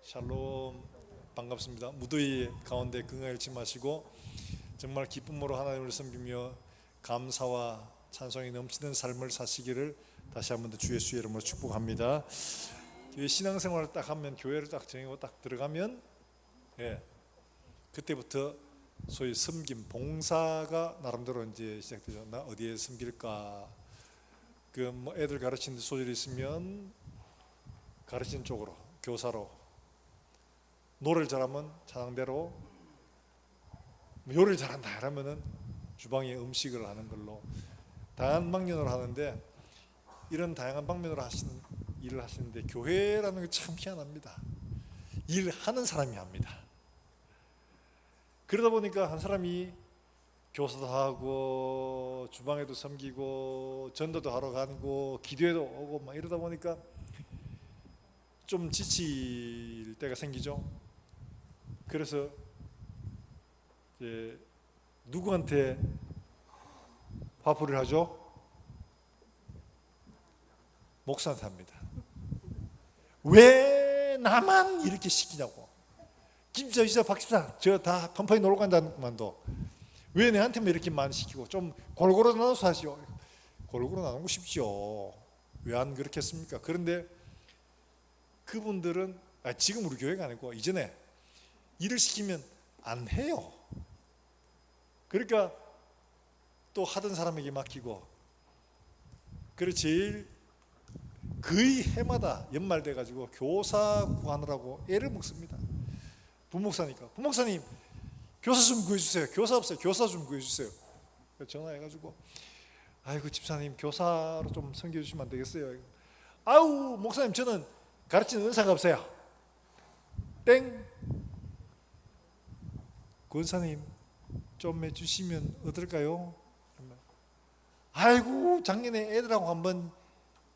샬롬, 반갑습니다. 무더위 가운데 건강 잃지 마시고 정말 기쁨으로 하나님을 섬기며 감사와 찬송이 넘치는 삶을 사시기를 다시 한번 더 주의 수의 이름으로 축복합니다. 신앙생활을 딱 하면, 교회를 딱 정하고 딱 들어가면 그때부터 소위 섬김, 봉사가 나름대로 이제 시작되죠. 나 어디에 섬길까? 뭐 애들 가르치는 데 소질이 있으면 가르치는 쪽으로, 교사로, 노래를 잘하면 찬양대로, 요리를 잘한다 이러면은 주방에 음식을 하는 걸로 다양한 방면으로 하는데, 이런 다양한 방면으로 하시는 일을 하시는데 교회라는 게 참 희한합니다. 일하는 사람이 합니다. 그러다 보니까 한 사람이 교사도 하고 주방에도 섬기고 전도도 하러 가고 기도회도 오고 막 이러다 보니까 좀 지칠 때가 생기죠. 그래서 이제 누구한테 화풀이를 하죠? 목사한테 합니다. 왜 나만 이렇게 시키냐고. 김지사, 이사, 박집사 저 다 컴퍼니 놀러 간다는 것만도 왜 내한테만 이렇게 많이 시키고, 좀 골고루 나눠서 하시오. 골고루 나누고 싶죠. 왜 안 그렇게 했습니까? 그런데 그분들은 지금 우리 교회가 아니고 이전에 일을 시키면 안 해요. 그러니까 또 하던 사람에게 맡기고, 그래서 제일 거의 해마다 연말 돼가지고 교사 구하느라고 애를 먹습니다. 부목사니까, 부목사님 교사 좀 구해주세요. 교사 없어요. 교사 좀 구해주세요. 전화해가지고, 아이고 집사님 교사로 좀 섬겨주시면 안 되겠어요? 아우 목사님 저는 가르치는 은사가 없어요. 땡. 권사님 좀 해주시면 어떨까요? 아이고 작년에 애들하고 한번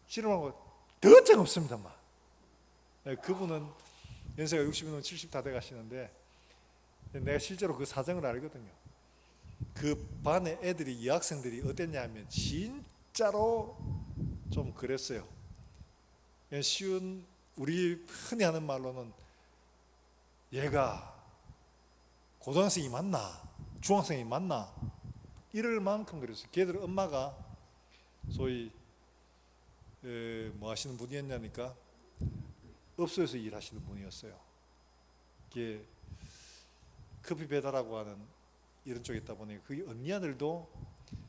실험하고 더장 없습니다. 그분은 연세가 60이면 70 다 돼 가시는데, 내가 실제로 그 사정을 알거든요. 그 반의 애들이, 여학생들이 어땠냐 하면 진짜로 좀 그랬어요. 쉬운, 우리 흔히 하는 말로는 얘가 고등학생이 맞나 중학생이 맞나 이럴 만큼 그랬어요. 걔들 엄마가 소위 뭐 하시는 분이었냐니까 업소에서 일하시는 분이었어요. 이게 커피 배달하고 하는 이런 쪽에 있다 보니 그 언니 아들도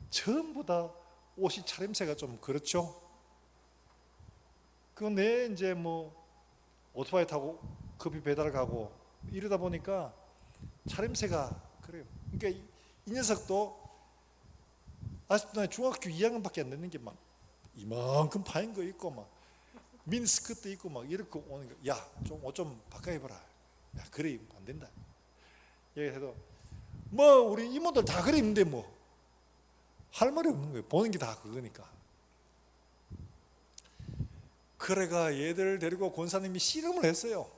전부 다 옷이 차림새가 좀 그렇죠. 그 내 이제 뭐 오토바이 타고 커피 배달 가고 이러다 보니까 차림새가 그래요. 그러니까 이 녀석도 아직도 중학교 2학년밖에 안 됐는 게 막 이만큼 파인 거 있고 막 미니스커트 입고 막 이렇게 오는 거, 야 좀 옷 좀 바꿔 입어라. 야 그래 입으면 안 된다. 얘기해도 뭐 우리 이모들 다 그래 입는데 뭐 할 말이 없는 거예요. 보는 게 다 그거니까. 그래가 얘들 데리고 권사님이 씨름을 했어요.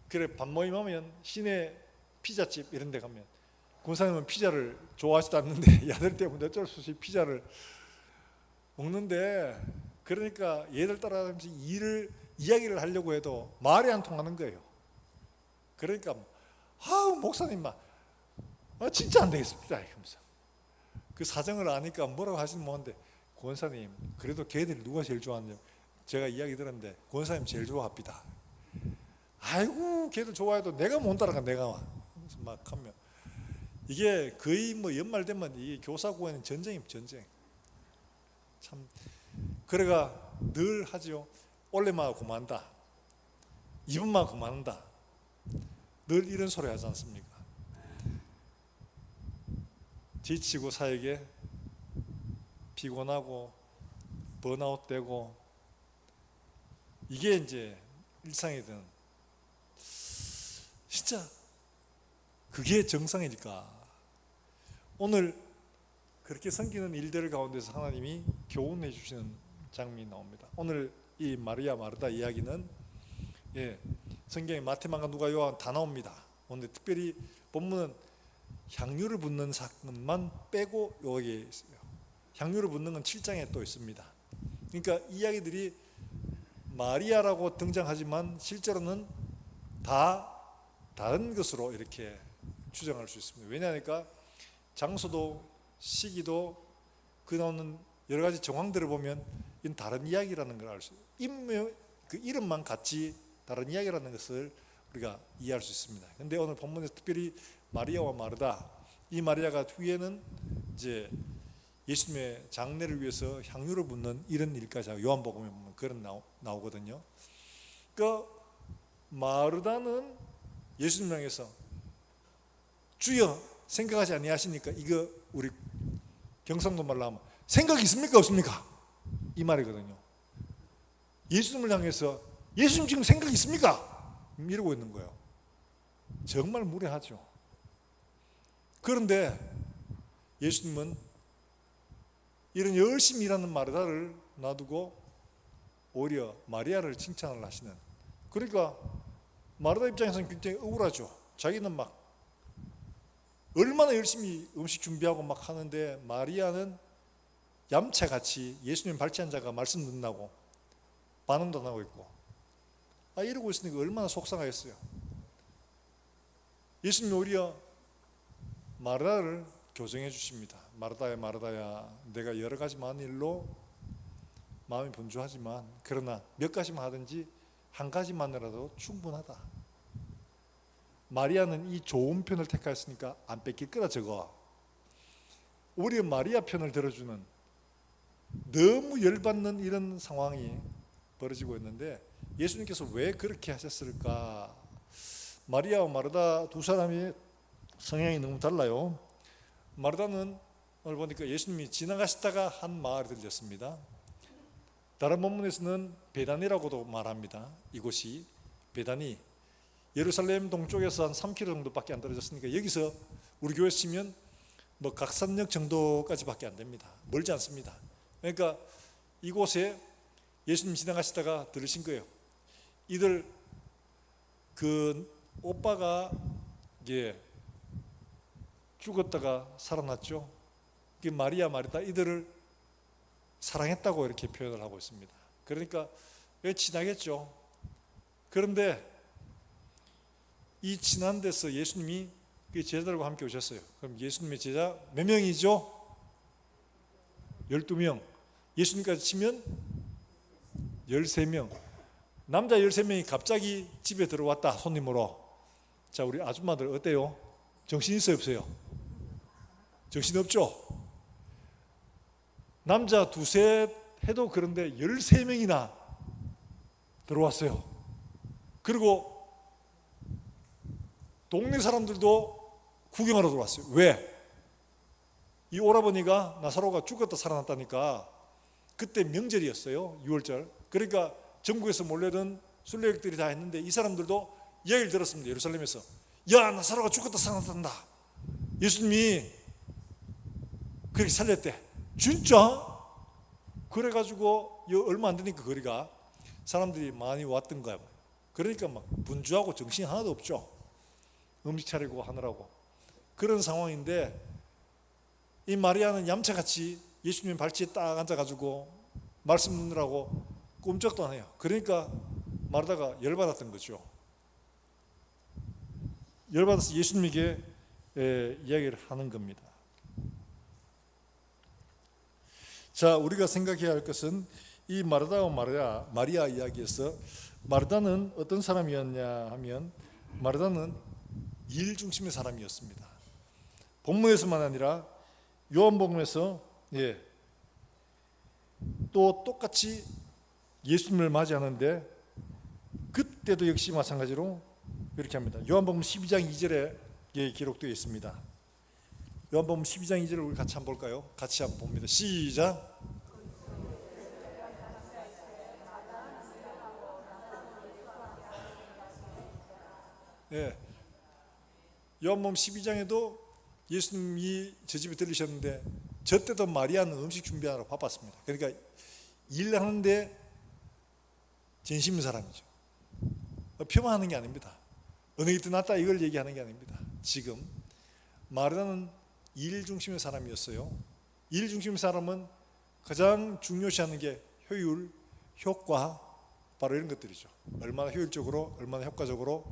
그래 밥 모임하면 시내 피자집 이런 데 가면 권사님은 피자를 좋아하지도 않는데 야들 때문에 어쩔 수 없이 피자를 먹는데, 그러니까 얘들 따라가면서 이야기를 하려고 해도 말이 안 통하는 거예요. 그러니까 목사님 진짜 안 되겠습니다 이러면서 그 사정을 아니까 뭐라고 하시는 모는데, 권사님 그래도 걔들이 누가 제일 좋아하냐, 제가 이야기 들었는데 권사님 제일 좋아합니다. 아이고 걔들 좋아해도 내가 못 따라가. 내가 막 하면 이게 거의 뭐 연말 되면 이 교사 구하는 전쟁입니다. 전쟁. 참 그래가 늘 하지요. 올해만 그만다, 이번만 그만한다, 늘 이런 소리 하지 않습니까? 지치고 사에게 피곤하고 번아웃 되고 이게 이제 일상이든 진짜 그게 정상이니까 오늘 그렇게 섬기는 일들 가운데서 하나님이 교훈해 주시는 장면이 나옵니다. 오늘 이 마리아 마르다 이야기는 성경에 마태만과 누가 요한 다 나옵니다. 그런데 특별히 본문은 향유를 붓는 사건만 빼고 여기에 있어요. 향유를 붓는 건 7장에 또 있습니다. 그러니까 이야기들이 마리아라고 등장하지만 실제로는 다 다른 것으로 이렇게 추정할 수 있습니다. 왜냐하니까 장소도 시기도 그 나오는 여러 가지 정황들을 보면 이건 다른 이야기라는 걸 알 수 있어요. 그 이름만 같이 다른 이야기라는 것을 우리가 이해할 수 있습니다. 근데 오늘 본문에서 특별히 마리아와 마르다, 이 마리아가 뒤에는 이제 예수님의 장례를 위해서 향유를 붓는 이런 일까지 하고 요한복음에 보면 그런 나오거든요. 그 마르다는 예수님 향해서 주여 생각하지 아니하시니까, 이거 우리 경상도 말로 하면 생각이 있습니까 없습니까? 이 말이거든요. 예수님을 향해서 예수님 지금 생각이 있습니까? 이러고 있는 거예요. 정말 무례하죠. 그런데 예수님은 이런 열심히 일하는 마르다를 놔두고 오히려 마리아를 칭찬을 하시는, 그러니까 마르다 입장에서는 굉장히 억울하죠. 자기는 막 얼마나 열심히 음식 준비하고 막 하는데 마리아는 얌체같이 예수님 발치한 자가 말씀 듣는다고 반응도 안 하고 있고, 이러고 있으니까 얼마나 속상하겠어요. 예수님이 오히려 마르다를 교정해 주십니다. 마르다야 마르다야, 내가 여러 가지 많은 일로 마음이 분주하지만 그러나 몇 가지만 하든지 한 가지만이라도 충분하다. 마리아는 이 좋은 편을 택하였으니까 안 뺏길 거라. 저거 오히려 마리아 편을 들어주는, 너무 열받는 이런 상황이 벌어지고 있는데 예수님께서 왜 그렇게 하셨을까? 마리아와 마르다 두 사람이 성향이 너무 달라요. 마르다는 오늘 보니까 예수님이 지나가시다가 한 마을에 들렸습니다. 다른 본문에서는 베다니라고도 말합니다. 이곳이 베다니, 예루살렘 동쪽에서 한 3km 정도밖에 안 떨어졌으니까 여기서 우리 교회 치면 뭐 각산역 정도까지밖에 안 됩니다. 멀지 않습니다. 그러니까 이곳에 예수님 지나가시다가 들으신 거예요. 이들 그 오빠가 죽었다가 살아났죠. 마리아 마르다 이들을 사랑했다고 이렇게 표현을 하고 있습니다. 그러니까 왜 친하겠죠. 그런데 이 친한 데서 예수님이 제자들과 함께 오셨어요. 그럼 예수님의 제자 몇 명이죠? 12명. 예수님까지 치면 13명. 남자 13명이 갑자기 집에 들어왔다, 손님으로. 자, 우리 아줌마들 어때요? 정신 있어요 없어요? 정신 없죠? 남자 두셋 해도 그런데 13명이나 들어왔어요. 그리고 동네 사람들도 구경하러 들어왔어요. 왜? 이 오라버니가 나사로가 죽었다 살아났다니까. 그때 명절이었어요. 6월절. 그러니까 전국에서 몰려든 순례객들이 다 했는데 이 사람들도 이야기를 들었습니다. 예루살렘에서. 야, 나사로가 죽었다 살아났단다. 예수님이 그렇게 살렸대. 진짜? 그래가지고 얼마 안 되니까 거리가 사람들이 많이 왔던 거야. 그러니까 막 분주하고 정신이 하나도 없죠. 음식 차리고 하느라고. 그런 상황인데 이 마리아는 얌체같이 예수님 발치에 딱 앉아가지고 말씀 듣느라고 꼼짝도 안 해요. 그러니까 마르다가 열받았던 거죠. 열받아서 예수님에게 이야기를 하는 겁니다. 자, 우리가 생각해야 할 것은 이 마르다와 마리아 이야기에서 마르다는 어떤 사람이었냐 하면 마르다는 일 중심의 사람이었습니다. 본문에서만 아니라 요한복음에서 또 똑같이 예수님을 맞이하는데 그때도 역시 마찬가지로 이렇게 합니다. 요한복음 12장 2절에 기록되어 있습니다. 요한복음 12장 2절을 우리 같이 한번 볼까요? 같이 한번 봅니다. 시작. 요한복음 12장에도 예수님이 저 집에 들리셨는데 저 때도 마리아는 음식 준비하느라 바빴습니다. 그러니까 일하는데 진심인 사람이죠. 폄하하는 게 아닙니다. 어느 게 낫다 이걸 얘기하는 게 아닙니다. 지금 마르다는 일 중심의 사람이었어요. 일 중심의 사람은 가장 중요시하는 게 효율, 효과, 바로 이런 것들이죠. 얼마나 효율적으로, 얼마나 효과적으로,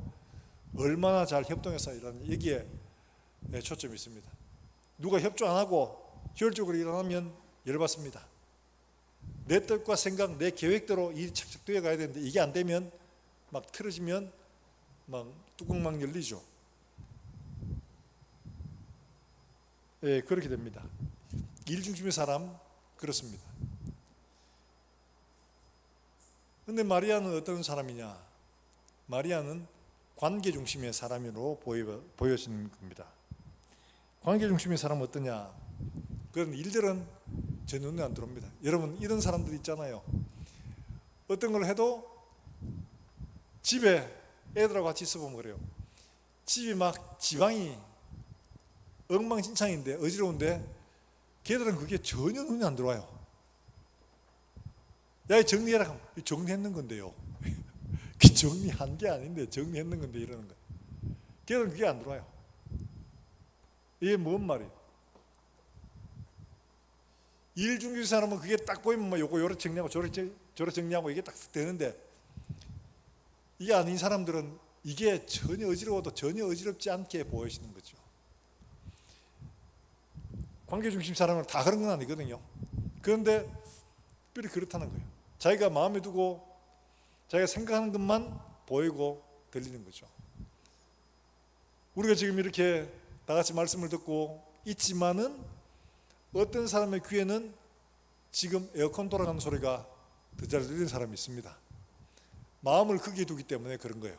얼마나 잘 협동해서 일하는, 여기에 초점이 있습니다. 누가 협조 안 하고 효율적으로 일하면 열받습니다. 내 뜻과 생각, 내 계획대로 일이 착착 되어 가야 되는데 이게 안 되면 막 틀어지면 막 뚜껑 막 열리죠. 예, 그렇게 됩니다. 일 중심의 사람 그렇습니다. 근데 마리아는 어떤 사람이냐? 마리아는 관계 중심의 사람으로 보여지는 겁니다. 관계 중심의 사람은 어떠냐? 그런 일들은 제 눈에 안 들어옵니다. 여러분 이런 사람들 있잖아요. 어떤 걸 해도 집에 애들하고 같이 있어보면 그래요. 집이 막 지방이 엉망진창인데 어지러운데 걔들은 그게 전혀 눈에 안 들어와요. 야, 정리해라 하면 정리했는 건데요. 그 정리한 게 아닌데 정리했는 건데 이러는 거예요. 걔들은 그게 안 들어와요. 이게 뭔 말이에요? 일 중심 사람은 그게 딱 보이면 뭐 요거 요렇게 정리하고 저렇게 정리하고 이게 딱 되는데, 이게 아닌 사람들은 이게 전혀 어지러워도 전혀 어지럽지 않게 보여지는 거죠. 관계 중심 사람은 다 그런 건 아니거든요. 그런데 특별히 그렇다는 거예요. 자기가 마음에 두고 자기가 생각하는 것만 보이고 들리는 거죠. 우리가 지금 이렇게 다 같이 말씀을 듣고 있지만은 어떤 사람의 귀에는 지금 에어컨 돌아가는 소리가 더 잘 들리는 사람이 있습니다. 마음을 거기에 두기 때문에 그런 거예요.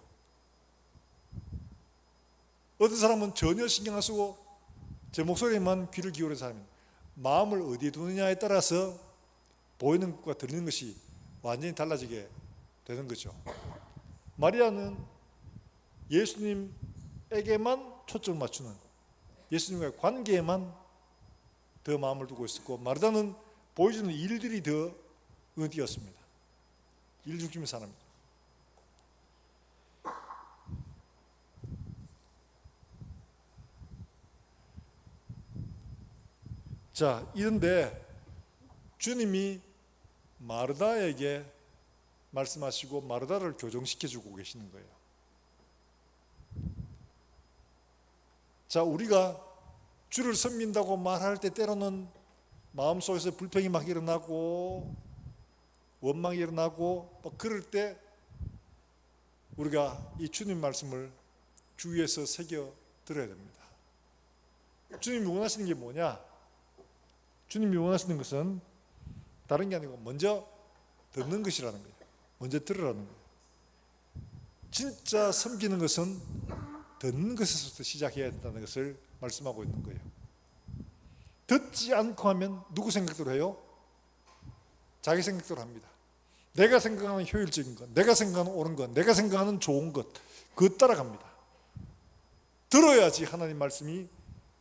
어떤 사람은 전혀 신경 안 쓰고 제 목소리에만 귀를 기울이는 사람입니다. 마음을 어디에 두느냐에 따라서 보이는 것과 들리는 것이 완전히 달라지게 되는 거죠. 마리아는 예수님에게만 초점을 맞추는, 예수님과의 관계에만 더 마음을 두고 있었고, 마르다는 보여주는 일들이 더 눈에 띄었습니다. 일 중심의 사람입니다. 자, 이런데 주님이 마르다에게 말씀하시고 마르다를 교정시켜주고 계시는 거예요. 자, 우리가 주를 섬긴다고 말할 때 때로는 마음속에서 불평이 막 일어나고 원망이 일어나고 막 그럴 때 우리가 이 주님 말씀을 주위에서 새겨 들어야 됩니다. 주님이 원하시는 게 뭐냐? 주님이 원하시는 것은 다른 게 아니고 먼저 듣는 것이라는 거예요. 먼저 들으라는 거예요. 진짜 섬기는 것은 듣는 것에서부터 시작해야 된다는 것을 말씀하고 있는 거예요. 듣지 않고 하면 누구 생각대로 해요? 자기 생각대로 합니다. 내가 생각하는 효율적인 것, 내가 생각하는 옳은 것, 내가 생각하는 좋은 것, 그것 따라갑니다. 들어야지 하나님 말씀이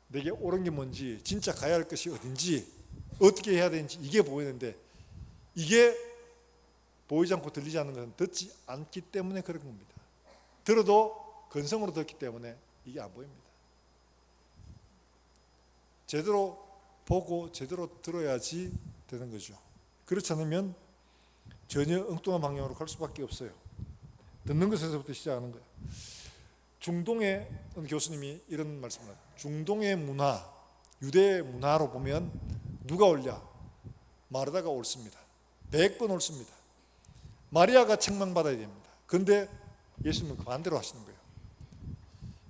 내게 옳은 게 뭔지, 진짜 가야 할 것이 어딘지, 어떻게 해야 되는지 이게 보이는데, 이게 보이지 않고 들리지 않는 것은 듣지 않기 때문에 그런 겁니다. 들어도 근성으로 듣기 때문에 이게 안 보입니다. 제대로 보고 제대로 들어야지 되는 거죠. 그렇지 않으면 전혀 엉뚱한 방향으로 갈 수밖에 없어요. 듣는 것에서부터 시작하는 거예요. 중동의 교수님이 이런 말씀을 해요. 중동의 문화, 유대 문화로 보면 누가 옳냐? 마르다가 옳습니다. 100번 옳습니다. 마리아가 책망받아야 됩니다. 그런데 예수님은 반대로 하시는 거예요.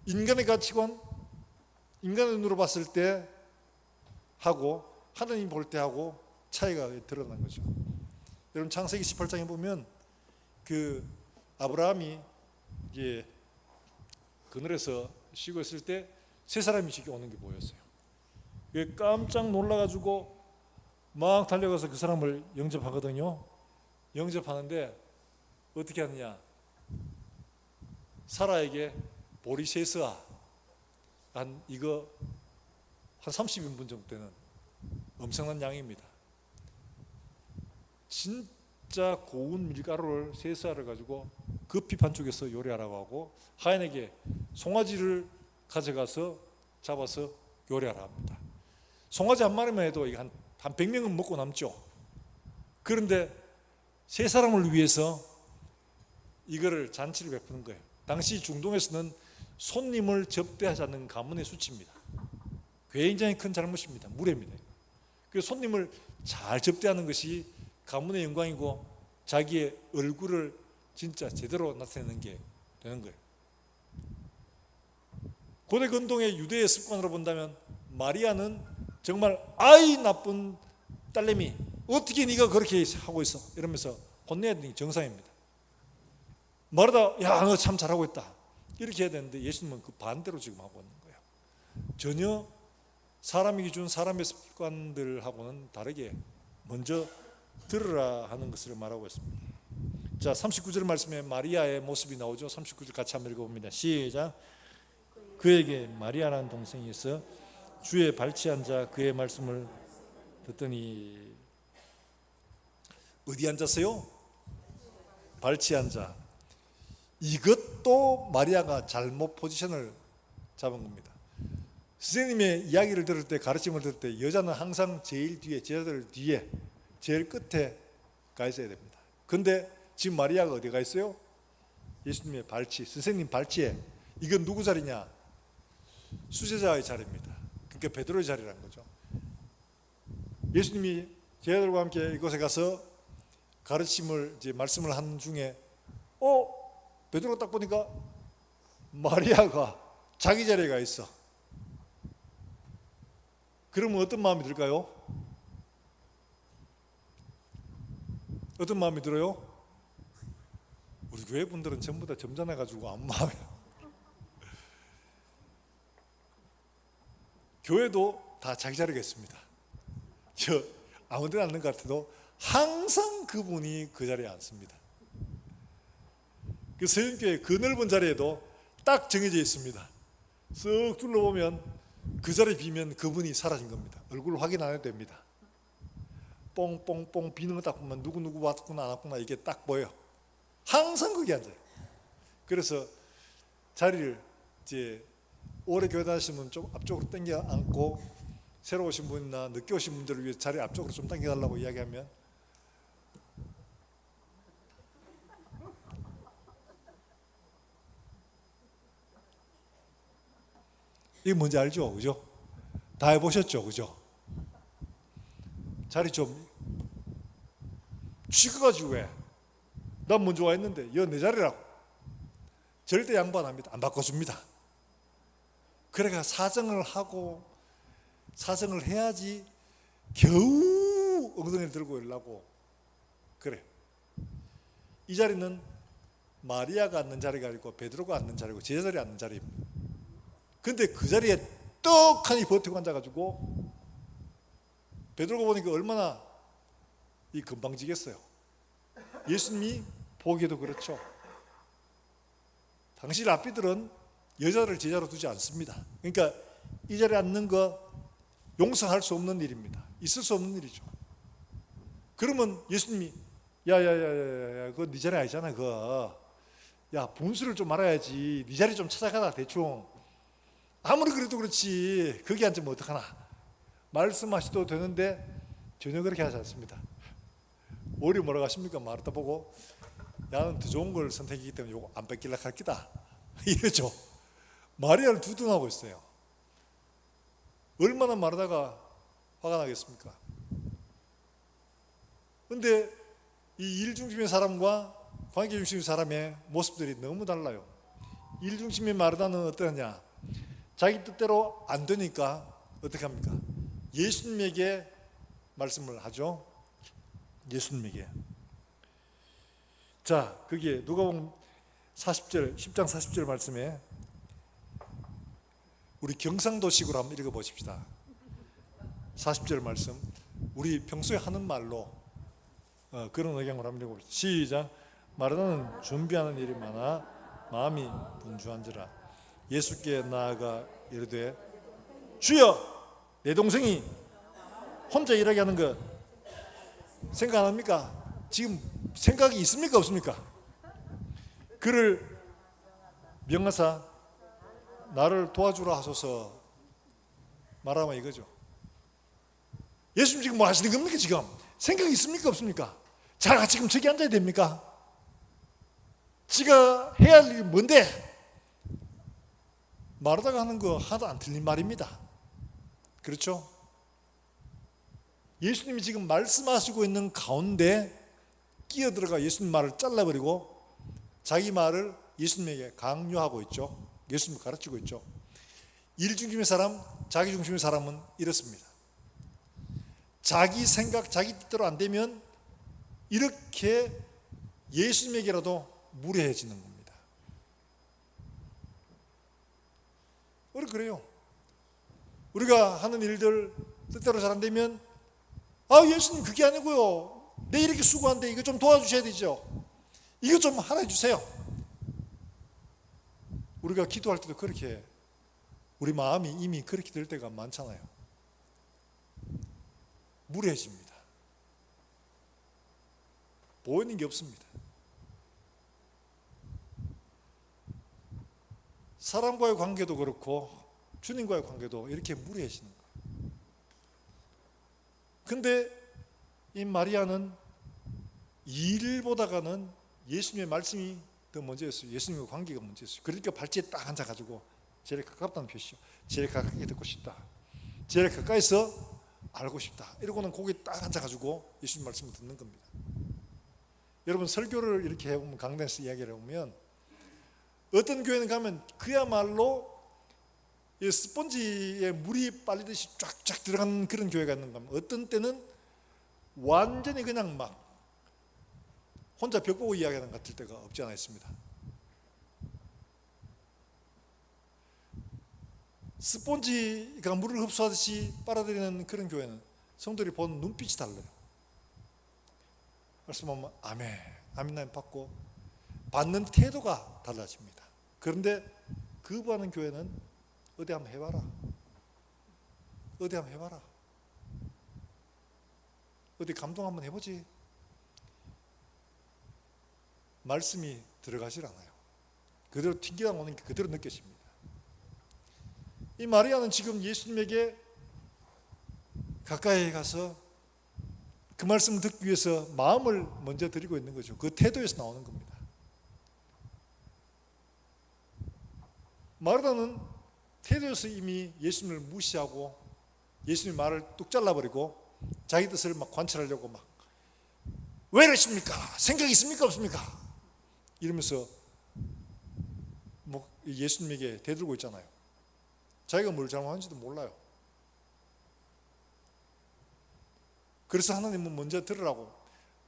인간의 가치관, 인간의 눈으로 봤을 때 하고 하나님 볼 때 하고 차이가 드러난 거죠. 여러분 창세기 18장에 보면 그 아브라함이 이제 그늘에서 쉬고 있을 때 세 사람이 지금 오는 게 보였어요. 깜짝 놀라가지고 막 달려가서 그 사람을 영접하거든요. 영접하는데 어떻게 하느냐? 사라에게 보리세스아 한 30인분 정도 되는 엄청난 양입니다. 진짜 고운 밀가루를 세스아를 가지고 급히 반죽해서 요리하라고 하고, 하인에게 송아지를 가져가서 잡아서 요리하라 합니다. 송아지 한 마리만 해도 한 100명은 먹고 남죠. 그런데 세 사람을 위해서 이거를 잔치를 베푸는 거예요. 당시 중동에서는 손님을 접대하지 않는 가문의 수치입니다. 굉장히 큰 잘못입니다. 무례입니다. 그래서 손님을 잘 접대하는 것이 가문의 영광이고 자기의 얼굴을 진짜 제대로 나타내는 게 되는 거예요. 고대 근동의 유대의 습관으로 본다면 마리아는 정말 아이 나쁜 딸내미, 어떻게 네가 그렇게 하고 있어? 이러면서 혼내야 되는 게 정상입니다. 말하다 야 너 참 잘하고 있다 이렇게 해야 되는데 예수님은 그 반대로 지금 하고 있는 거예요. 전혀 사람의 기준, 사람의 습관들하고는 다르게 먼저 들으라 하는 것을 말하고 있습니다. 자, 39절 말씀에 마리아의 모습이 나오죠. 39절 같이 한번 읽어봅니다. 시작. 그에게 마리아라는 동생이 있어 주의 발치에 앉아 그의 말씀을 듣더니. 어디 앉았어요? 발치에 앉아. 이것도 마리아가 잘못 포지션을 잡은 겁니다. 선생님의 이야기를 들을 때, 가르침을 들을 때 여자는 항상 제일 뒤에, 제자들 뒤에 제일 끝에 가 있어야 됩니다. 근데 지금 마리아가 어디 가 있어요? 예수님의 발치, 선생님 발치에. 이건 누구 자리냐? 수제자의 자리입니다. 그러니까 베드로의 자리라는 거죠. 예수님이 제자들과 함께 이곳에 가서 가르침을 이제 말씀을 하는 중에 베드로가 딱 보니까 마리아가 자기 자리에 가 있어. 그러면 어떤 마음이 들까요? 어떤 마음이 들어요? 우리 교회 분들은 전부 다 점잖아가지고 아무 마음이야. 교회도 다 자기 자리가 있습니다. 저 아무 데나 앉는 것 같아도 항상 그분이 그 자리에 앉습니다. 그 서연교회 그 넓은 자리에도 딱 정해져 있습니다. 쓱 둘러보면 그 자리 비면 그분이 사라진 겁니다. 얼굴 확인 안 해도 됩니다. 뽕뽕뽕 비는 거 딱 보면 누구 왔구나 안 왔구나 이게 딱 보여요. 항상 거기 앉아요. 그래서 자리를 이제 오래 교회 다니시면 좀 앞쪽으로 당겨 앉고, 새로 오신 분이나 늦게 오신 분들을 위해 자리 앞쪽으로 좀 당겨 달라고 이야기하면 이게 뭔지 알죠? 그죠? 다 해보셨죠? 그죠? 자리 좀 치고가지고 왜? 난 먼저 와 있는데 이거 내 자리라고. 절대 양보 안 합니다. 안 바꿔줍니다. 그러니까 사정을 하고 사정을 해야지 겨우 엉덩이를 들고 일라고 그래. 이 자리는 마리아가 앉는 자리가 아니고 베드로가 앉는 자리고 제자들이 앉는 자리입니다. 근데 그 자리에 떡하니 버티고 앉아가지고 베드로가 보니까 얼마나 이 건방지겠어요. 예수님이 보기에도 그렇죠. 당시 랍비들은 여자를 제자로 두지 않습니다. 그러니까 이 자리에 앉는 거 용서할 수 없는 일입니다. 있을 수 없는 일이죠. 그러면 예수님이 야야야야야 그거 네 자리 아니잖아. 그거 야 분수를 좀 알아야지. 네 자리 좀 찾아가라 대충. 아무리 그래도 그렇지 거기 앉으면 어떡하나 말씀하셔도 되는데 전혀 그렇게 하지 않습니다. 오히려 뭐라고 하십니까? 마르타 보고 야는 더 좋은 걸 선택했기 때문에 요거 안 뺏길라 할 기다 이러죠. 마리아를 두둔하고 있어요. 얼마나 마르다가 화가 나겠습니까? 근데 이 일 중심의 사람과 관계 중심의 사람의 모습들이 너무 달라요. 일 중심의 마르다는 어떠냐? 자기 뜻대로 안 되니까 어떻게 합니까? 예수님에게 말씀을 하죠. 예수님에게. 자, 그게 누가복음 40절 10장 40절 말씀에 우리 경상도식으로 한번 읽어보십시다. 40절 말씀 우리 평소에 하는 말로 그런 의견으로 한번 읽어봅시다. 시작. 마르다는 준비하는 일이 많아 마음이 분주한지라 예수께 나아가 이르되 주여 내 동생이 혼자 일하게 하는 거 생각 안 합니까? 지금 생각이 있습니까? 없습니까? 그를 명하사 나를 도와주라 하소서 말하면 이거죠. 예수님 지금 뭐 하시는 겁니까? 지금 생각이 있습니까? 없습니까? 자 지금 저기 앉아야 됩니까? 지가 해야 할 일이 뭔데? 마르다가 하는 거 하나도 안 틀린 말입니다. 그렇죠? 예수님이 지금 말씀하시고 있는 가운데 끼어들어가 예수님 말을 잘라버리고 자기 말을 예수님에게 강요하고 있죠. 예수님을 가르치고 있죠. 일 중심의 사람, 자기 중심의 사람은 이렇습니다. 자기 생각, 자기 뜻대로 안 되면 이렇게 예수님에게라도 무례해지는 겁니다. 우리 그래요. 우리가 하는 일들 뜻대로 잘 안 되면 예수님 그게 아니고요. 내 이렇게 수고한데 이거 좀 도와주셔야 되죠. 이거 좀 하라 해주세요. 우리가 기도할 때도 그렇게 우리 마음이 이미 그렇게 될 때가 많잖아요. 무례해집니다. 보이는 게 없습니다. 사람과의 관계도 그렇고 주님과의 관계도 이렇게 무례해지는 거예요. 근데 이 마리아는 일보다가는 예수님의 말씀이 더 먼저였어요. 예수님과 관계가 먼저였어요. 그러니까 발치에 딱 앉아가지고 제일 가깝다는 표시죠. 제일 가깝게 듣고 싶다. 제일 가까이서 알고 싶다. 이러고는 거기에 딱 앉아가지고 예수님 말씀을 듣는 겁니다. 여러분 설교를 이렇게 해보면 강단에서 이야기를 해보면 어떤 교회는 가면 그야말로 이 스펀지에 물이 빨리듯이 쫙쫙 들어가는 그런 교회가 있는 겁니다. 어떤 때는 완전히 그냥 막 혼자 벽 보고 이야기하는 것 같을 때가 없지 않아 있습니다. 스펀지가 물을 흡수하듯이 빨아들이는 그런 교회는 성도들이 보는 눈빛이 달라요. 말씀하면 아멘, 아멘 받고 받는 태도가 달라집니다. 그런데 거부하는 교회는 어디 한번 해봐라. 어디 한번 해봐라. 어디 감동 한번 해보지. 말씀이 들어가질 않아요. 그대로 튕겨 나오는 게 그대로 느껴집니다. 이 마리아는 지금 예수님에게 가까이 가서 그 말씀을 듣기 위해서 마음을 먼저 드리고 있는 거죠. 그 태도에서 나오는 겁니다. 마르다는 태도에서 이미 예수님을 무시하고 예수님 말을 뚝 잘라버리고 자기 뜻을 막 관철하려고 막 왜 이러십니까? 생각이 있습니까? 없습니까? 이러면서 뭐 예수님에게 대들고 있잖아요. 자기가 뭘 잘못하는지도 몰라요. 그래서 하나님은 먼저 들으라고.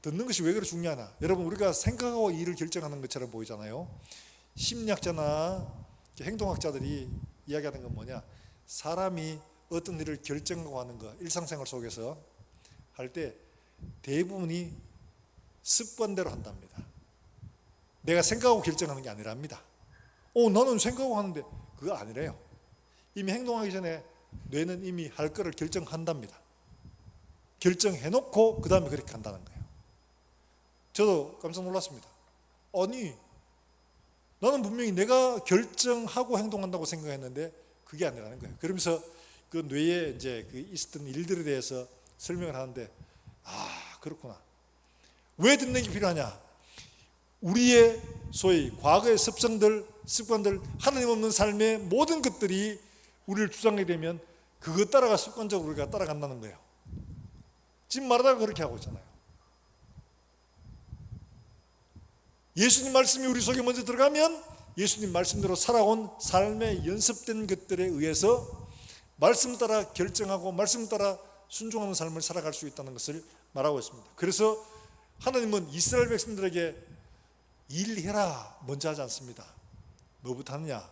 듣는 것이 왜 그렇게 중요하나? 여러분 우리가 생각하고 일을 결정하는 것처럼 보이잖아요. 심리학자나 행동학자들이 이야기하는 건 뭐냐? 사람이 어떤 일을 결정하고 하는 거 일상생활 속에서 할 때 대부분이 습관대로 한답니다. 내가 생각하고 결정하는 게 아니랍니다. 나는 생각하고 하는데 그거 아니래요. 이미 행동하기 전에 뇌는 이미 할 거를 결정한답니다. 결정해놓고 그 다음에 그렇게 한다는 거예요. 저도 깜짝 놀랐습니다. 아니 나는 분명히 내가 결정하고 행동한다고 생각했는데 그게 아니라는 거예요. 그러면서 그 뇌에 이제 그 있었던 일들에 대해서 설명을 하는데 그렇구나. 왜 듣는 게 필요하냐? 우리의 소위 과거의 습성들, 습관들, 하나님 없는 삶의 모든 것들이 우리를 주장하게 되면 그것 따라가 습관적으로 우리가 따라간다는 거예요. 지금 말하다가 그렇게 하고 있잖아요. 예수님 말씀이 우리 속에 먼저 들어가면 예수님 말씀대로 살아온 삶의 연습된 것들에 의해서 말씀 따라 결정하고 말씀 따라 순종하는 삶을 살아갈 수 있다는 것을 말하고 있습니다. 그래서 하나님은 이스라엘 백성들에게 일해라 먼저 하지 않습니다. 뭐부터 하느냐?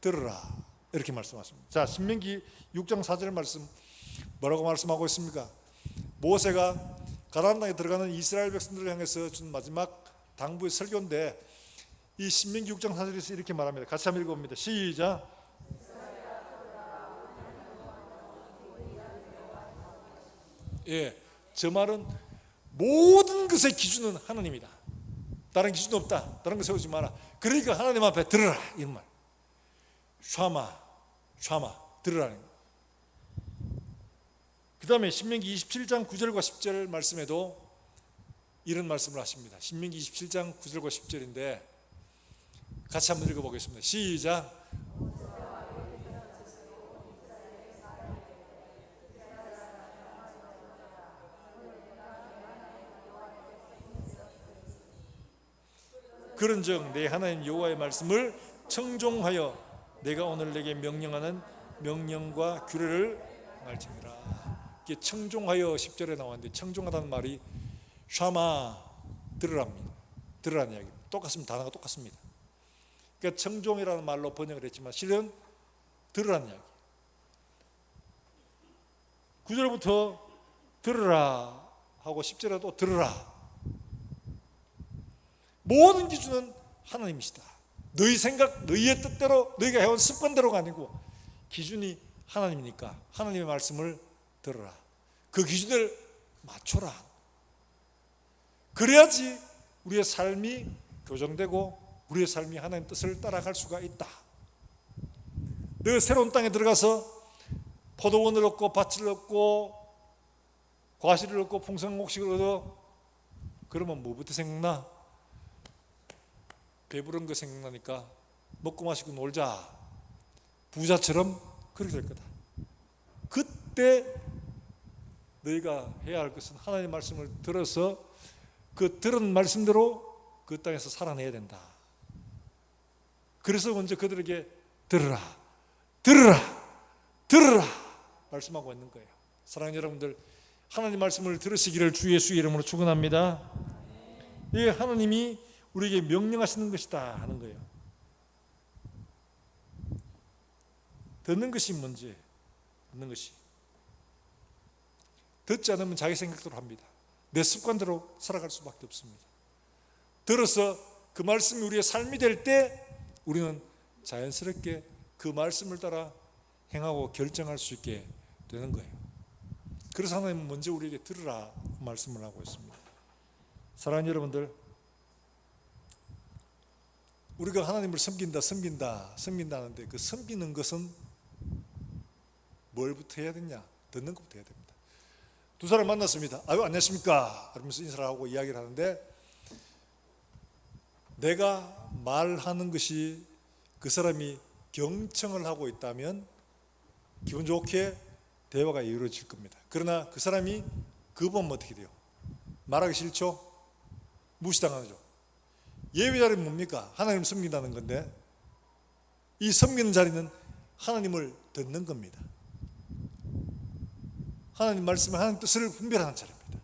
들으라 이렇게 말씀하십니다. 자, 신명기 6장 4절 말씀 뭐라고 말씀하고 있습니까? 모세가 가나안 땅에 들어가는 이스라엘 백성들을 향해서 준 마지막 당부의 설교인데 이 신명기 6장 4절에서 이렇게 말합니다. 같이 한번 읽어봅니다. 시작. 저 말은 모든 것의 기준은 하나님이다. 다른 기준 없다. 다른 거 세우지 마라. 그러니까 하나님 앞에 들으라 이런 말. 샤마 들으라는 거. 그 다음에 신명기 27장 9절과 10절 말씀에도 이런 말씀을 하십니다. 신명기 27장 9절과 10절인데 같이 한번 읽어보겠습니다. 시작. 그런즉 내 하나님 여호와의 말씀을 청종하여 내가 오늘 내게 명령하는 명령과 규례를 행할지니라. 이게 청종하여 10절에 나왔는데, 청종하다는 말이 샤마, 들으랍니다. 들으라는 이야기입니다. 똑같습니다. 단어가 똑같습니다. 그러니까 청종이라는 말로 번역을 했지만 실은 들으라는 이야기. 9절부터 들으라 하고 10절에 또 들으라. 모든 기준은 하나님이시다. 너희 생각, 너희의 뜻대로, 너희가 해온 습관대로가 아니고 기준이 하나님이니까 하나님의 말씀을 들어라. 그 기준을 맞춰라. 그래야지 우리의 삶이 교정되고 우리의 삶이 하나님 뜻을 따라갈 수가 있다. 너희가 새로운 땅에 들어가서 포도원을 얻고 밭을 얻고 과실을 얻고 풍성목식을 얻어. 그러면 뭐부터 생각나? 배부른 거 생각나니까 먹고 마시고 놀자. 부자처럼 그렇게 될 거다. 그때 너희가 해야 할 것은 하나님의 말씀을 들어서 그 들은 말씀대로 그 땅에서 살아내야 된다. 그래서 먼저 그들에게 들으라, 들으라, 들으라 말씀하고 있는 거예요. 사랑하는 여러분들, 하나님 말씀을 들으시기를 주 예수의 이름으로 축원합니다. 이게 하나님이 우리에게 명령하시는 것이다 하는 거예요. 듣는 것이 문제. 듣는 것이. 듣지 않으면 자기 생각대로 합니다. 내 습관대로 살아갈 수밖에 없습니다. 들어서 그 말씀이 우리의 삶이 될 때 우리는 자연스럽게 그 말씀을 따라 행하고 결정할 수 있게 되는 거예요. 그래서 하나님은 먼저 우리에게 들으라 말씀을 하고 있습니다. 사랑하는 여러분들, 우리가 하나님을 섬긴다 하는데 그 섬기는 것은 뭘부터 해야 되냐? 듣는 것부터 해야 됩니다. 두 사람 만났습니다. 아유, 안녕하십니까? 그러면서 인사를 하고 이야기를 하는데, 내가 말하는 것이 그 사람이 경청을 하고 있다면 기분 좋게 대화가 이루어질 겁니다. 그러나 그 사람이 거부하면 어떻게 돼요? 말하기 싫죠? 무시당하죠. 예배 자리는 뭡니까? 하나님 섬긴다는 건데, 이 섬기는 자리는 하나님을 듣는 겁니다. 하나님 말씀을, 하나님 뜻을 분별하는 자리입니다.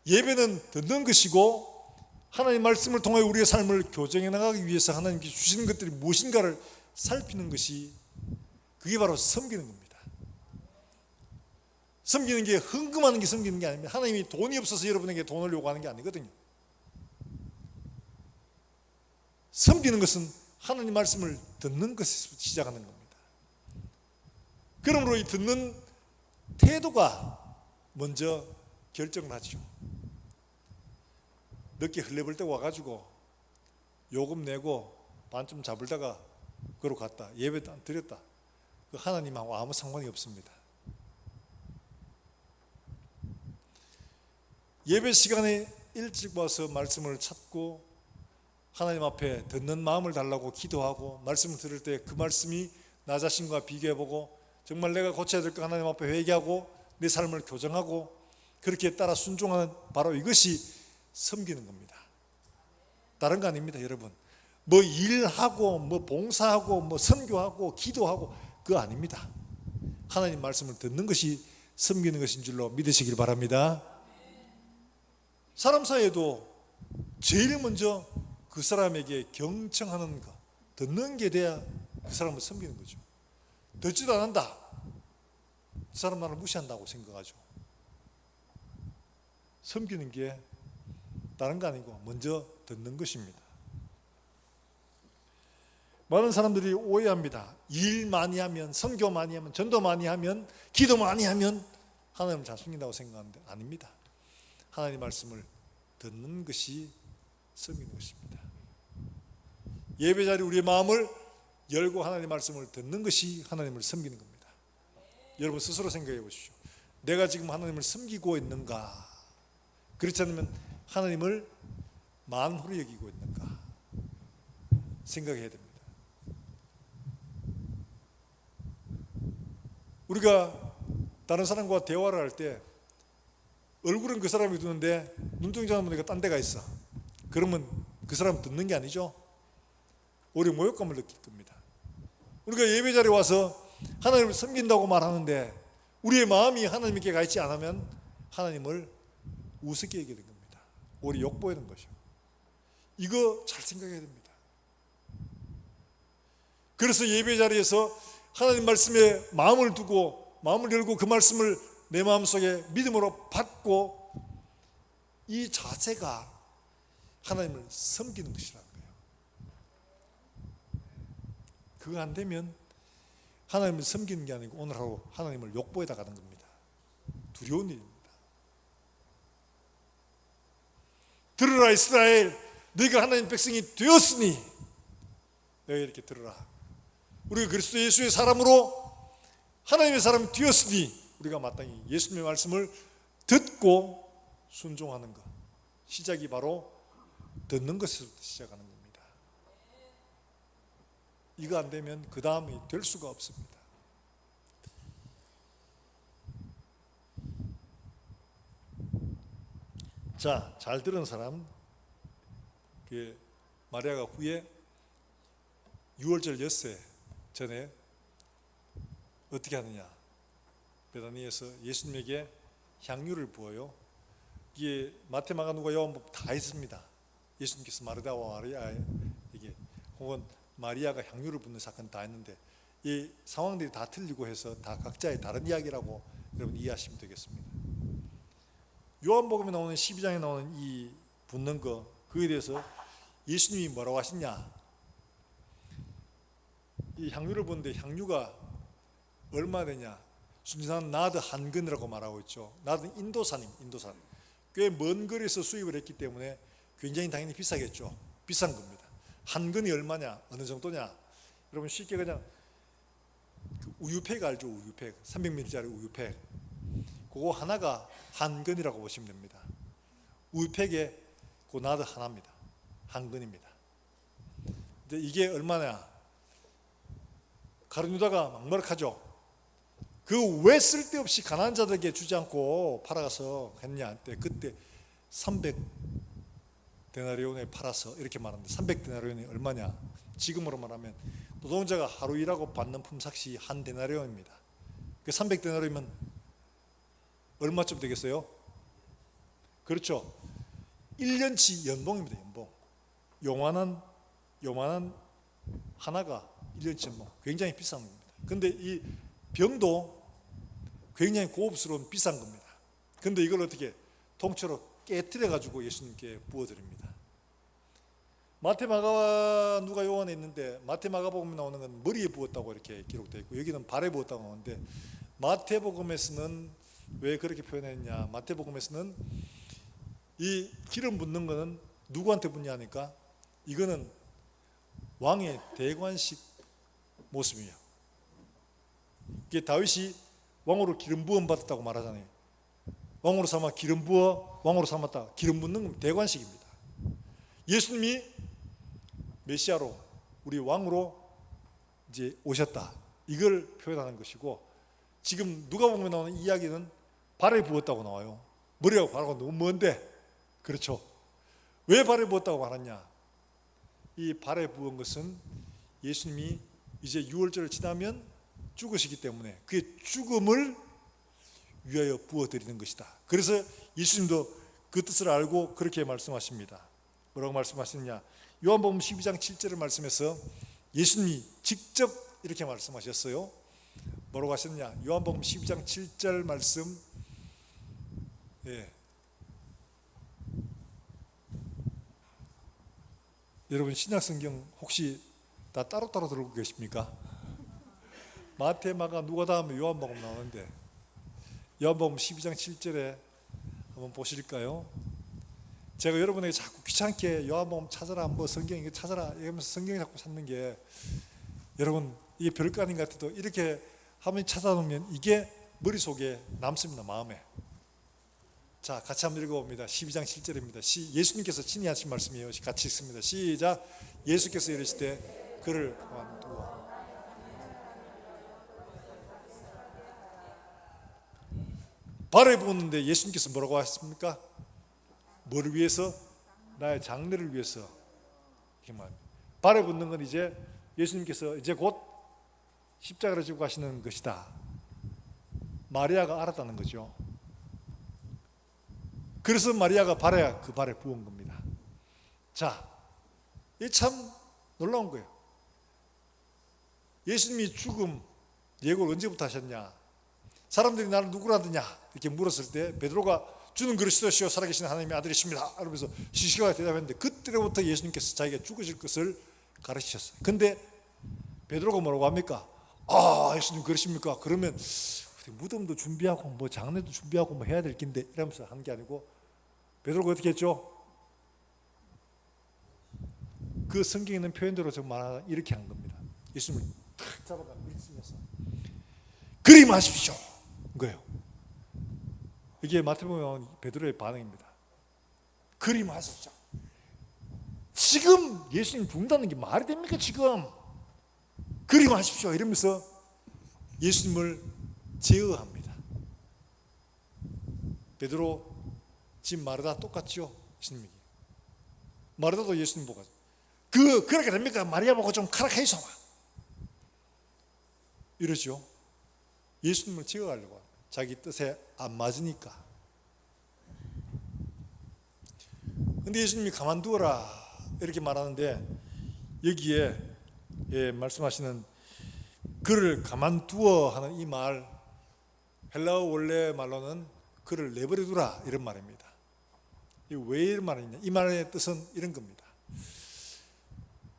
예배는 듣는 것이고, 하나님 말씀을 통해 우리의 삶을 교정해 나가기 위해서 하나님께 주시는 것들이 무엇인가를 살피는 것이, 그게 바로 섬기는 겁니다. 섬기는 게 흥금하는 게 섬기는 게 아닙니다. 하나님이 돈이 없어서 여러분에게 돈을 요구하는 게 아니거든요. 섬기는 것은 하나님 말씀을 듣는 것에서 시작하는 겁니다. 그러므로 이 듣는 태도가 먼저 결정을 하죠. 늦게 흘려볼 때 와가지고 요금 내고 반쯤 잡을다가 그러고 갔다. 예배 안 드렸다. 그 하나님하고 아무 상관이 없습니다. 예배 시간에 일찍 와서 말씀을 찾고 하나님 앞에 듣는 마음을 달라고 기도하고, 말씀을 들을 때 그 말씀이 나 자신과 비교해보고 정말 내가 고쳐야 될 거 하나님 앞에 회개하고 내 삶을 교정하고 그렇게 따라 순종하는, 바로 이것이 섬기는 겁니다. 다른 거 아닙니다, 여러분. 뭐 일하고 뭐 봉사하고 뭐 선교하고 기도하고 그거 아닙니다. 하나님 말씀을 듣는 것이 섬기는 것인 줄로 믿으시길 바랍니다. 사람 사이에도 제일 먼저 그 사람에게 경청하는 것, 듣는 게 돼야 그 사람을 섬기는 거죠. 듣지도 않는다, 그 사람 나를 무시한다고 생각하죠. 섬기는 게 다른 거 아니고 먼저 듣는 것입니다. 많은 사람들이 오해합니다. 일 많이 하면, 선교 많이 하면, 전도 많이 하면, 기도 많이 하면 하나님을 잘 섬긴다고 생각하는데 아닙니다. 하나님 말씀을 듣는 것이 섬기는 것입니다. 예배 자리 우리의 마음을 열고 하나님 말씀을 듣는 것이 하나님을 섬기는 겁니다. 여러분 스스로 생각해 보십시오. 내가 지금 하나님을 섬기고 있는가? 그렇지 않으면 하나님을 만홀히 여기고 있는가? 생각해야 됩니다. 우리가 다른 사람과 대화를 할 때 얼굴은 그 사람이 두는데 눈동자 보니까 딴 데가 있어. 그러면 그 사람 듣는 게 아니죠. 오히려 모욕감을 느낄 겁니다. 우리가 예배 자리에 와서 하나님을 섬긴다고 말하는데 우리의 마음이 하나님께 가 있지 않으면 하나님을 우습게 얘기하는 겁니다. 오히려 욕보이는 것이요. 이거 잘 생각해야 됩니다. 그래서 예배 자리에서 하나님 말씀에 마음을 두고 마음을 열고 그 말씀을 내 마음속에 믿음으로 받고 이 자세가 하나님을 섬기는 것이라는 거예요. 그거 안 되면 하나님을 섬기는 게 아니고 오늘 하루 하나님을 욕보에다 가는 겁니다. 두려운 일입니다. 들으라 이스라엘, 너희가 하나님 백성이 되었으니 너희 이렇게 들으라. 우리가 그리스도 예수의 사람으로 하나님의 사람이 되었으니 우리가 마땅히 예수님의 말씀을 듣고 순종하는 것. 시작이 바로 듣는 것에서부터 시작하는 겁니다. 이거 안 되면 그 다음이 될 수가 없습니다. 자, 잘 들은 사람, 마리아가 후에 6월절 엿새 전에 어떻게 하느냐? 베다니에서 예수님에게 향유를 부어요. 이게 마태, 마가, 누가, 요한복음 다 있습니다. 예수님께서 마르다와 마리아에게 혹은 마리아가 향유를 붓는 사건 다 했는데 이 상황들이 다 틀리고 해서 다 각자의 다른 이야기라고 여러분 이해하시면 되겠습니다. 요한복음에 나오는 12장에 나오는 이 붓는 거, 그에 대해서 예수님이 뭐라고 하시냐? 이 향유를 붓는데 향유가 얼마 되냐? 순진한 나드 한 근이라고 말하고 있죠. 나드는 인도산입니다. 인도산. 꽤 먼 거리에서 수입을 했기 때문에 굉장히 당연히 비싸겠죠. 비싼 겁니다. 한 근이 얼마냐? 어느 정도냐? 여러분 쉽게 그냥 그 우유팩 알죠? 우유팩. 300ml짜리 우유팩. 그거 하나가 한 근이라고 보시면 됩니다. 우유팩에 그 나드 하나입니다. 한 근입니다. 근데 이게 얼마냐? 가룟 유다가 막무락하죠. 그 왜 쓸데없이 가난한 자들에게 주지 않고 팔아가서 했냐? 그때 300데나리온에 팔아서 이렇게 말합니다. 300데나리온이 얼마냐? 지금으로 말하면 노동자가 하루 일하고 받는 품삯이 한 데나리온입니다. 그 300데나리온이면 얼마쯤 되겠어요? 그렇죠. 1년치 연봉입니다. 연봉. 요만한 하나가 1년치 연봉. 굉장히 비싼 겁니다. 근데 이 병도 굉장히 고급스러운 비싼 겁니다. 근데 이걸 어떻게 통째로 깨뜨려 가지고 예수님께 부어드립니다. 마태, 마가, 누가, 요한에 있는데 마태, 마가복음에 나오는 건 머리에 부었다고 이렇게 기록되어 있고 여기는 발에 부었다고 나오는데 마태복음에서는 왜 그렇게 표현했냐? 마태복음에서는 이 기름 붓는 거는 누구한테 붓냐 하니까 이거는 왕의 대관식 모습이에요. 이게 다윗이 왕으로 기름 부음 받았다고 말하잖아요. 왕으로 삼아 기름 부어 왕으로 삼았다. 기름 붓는 건 대관식입니다. 예수님이 메시아로 우리 왕으로 이제 오셨다. 이걸 표현하는 것이고 지금 누가복음에 나오는 이야기는 발에 부었다고 나와요. 머리하고 발하고 너무 먼데 그렇죠. 왜 발에 부었다고 말하냐? 이 발에 부은 것은 예수님이 이제 6월절을 지나면 죽으시기 때문에 그의 죽음을 위하여 부어드리는 것이다. 그래서 예수님도 그 뜻을 알고 그렇게 말씀하십니다. 뭐라고 말씀하시느냐? 요한복음 12장 7절을 말씀해서 예수님이 직접 이렇게 말씀하셨어요. 뭐라고 하셨느냐? 요한복음 12장 7절 말씀. 여러분 신약성경 혹시 다 따로따로 들고 계십니까? 마태, 마가, 누가 다음에 요한복음 나오는데 요한복음 12장 7절에 한번 보실까요? 제가 여러분에게 자꾸 귀찮게 요한복음 찾아라, 뭐 성경 이거 찾아라 이러면서 성경 자꾸 찾는 게 여러분 이게 별거 아닌 것 같아도 이렇게 한번 찾아놓으면 이게 머릿속에 남습니다. 마음에. 자, 같이 한번 읽어봅니다. 12장 7절입니다. 예수님께서 친히 하신 말씀이에요. 같이 읽습니다. 시작. 예수께서 이르실 때 그를 가만두어. 발에 부었는데 예수님께서 뭐라고 하셨습니까? 뭐를 위해서? 나의 장래를 위해서. 이렇게 말합니다. 발에 붙는 건 이제 예수님께서 이제 곧 십자가를 지고 가시는 것이다. 마리아가 알았다는 거죠. 그래서 마리아가 그 발에 부은 겁니다. 자, 이게 참 놀라운 거예요. 예수님이 죽음 예고를 언제부터 하셨냐? 사람들이 나를 누구라 하느냐? 이렇게 물었을 때 베드로가 주는 그리스도시요 살아계신 하나님의 아들이십니다. 그러면서 시시하게 대답했는데 그때부터 예수님께서 자기가 죽으실 것을 가르치셨어요. 근데 베드로가 뭐라고 합니까? 아, 예수님 그러십니까? 그러면 무덤도 준비하고 뭐 장례도 준비하고 뭐 해야 될 긴데 이러면서 한 게 아니고 베드로가 어떻게 했죠? 그 성경에 있는 표현대로 정말 이렇게 한 겁니다. 예수님을 탁 잡아가 밀치면서 그림하십시오 거예요. 이게 마태복음 베드로의 반응입니다. 그림하십시오. 지금 예수님 죽는다는 게 말이 됩니까? 지금 그림하십시오 이러면서 예수님을 제어합니다. 베드로 지금 마르다 똑같죠? 예수님이 마르다도 예수님 보고 그렇게 됩니까? 마리아 보고 좀 카락해서 이러죠. 예수님을 제어하려고 합니다. 자기 뜻에 안 맞으니까. 근데 예수님이 가만두어라 이렇게 말하는데 여기에 말씀하시는 그를 가만두어 하는 이 말 헬라어 원래 말로는 그를 내버려두라 이런 말입니다. 왜 이런 말이냐? 이 말의 뜻은 이런 겁니다.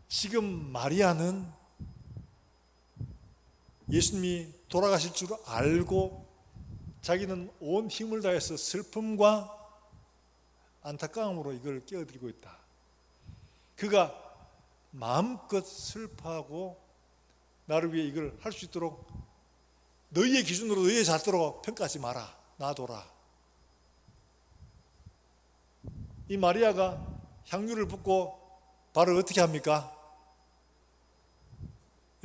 지금 마리아는 예수님이 돌아가실 줄 알고 자기는 온 힘을 다해서 슬픔과 안타까움으로 이걸 깨어드리고 있다. 그가 마음껏 슬퍼하고 나를 위해 이걸 할 수 있도록 너희의 기준으로 너희의 잣대로 평가하지 마라. 놔둬라. 이 마리아가 향유를 붓고 발을 어떻게 합니까?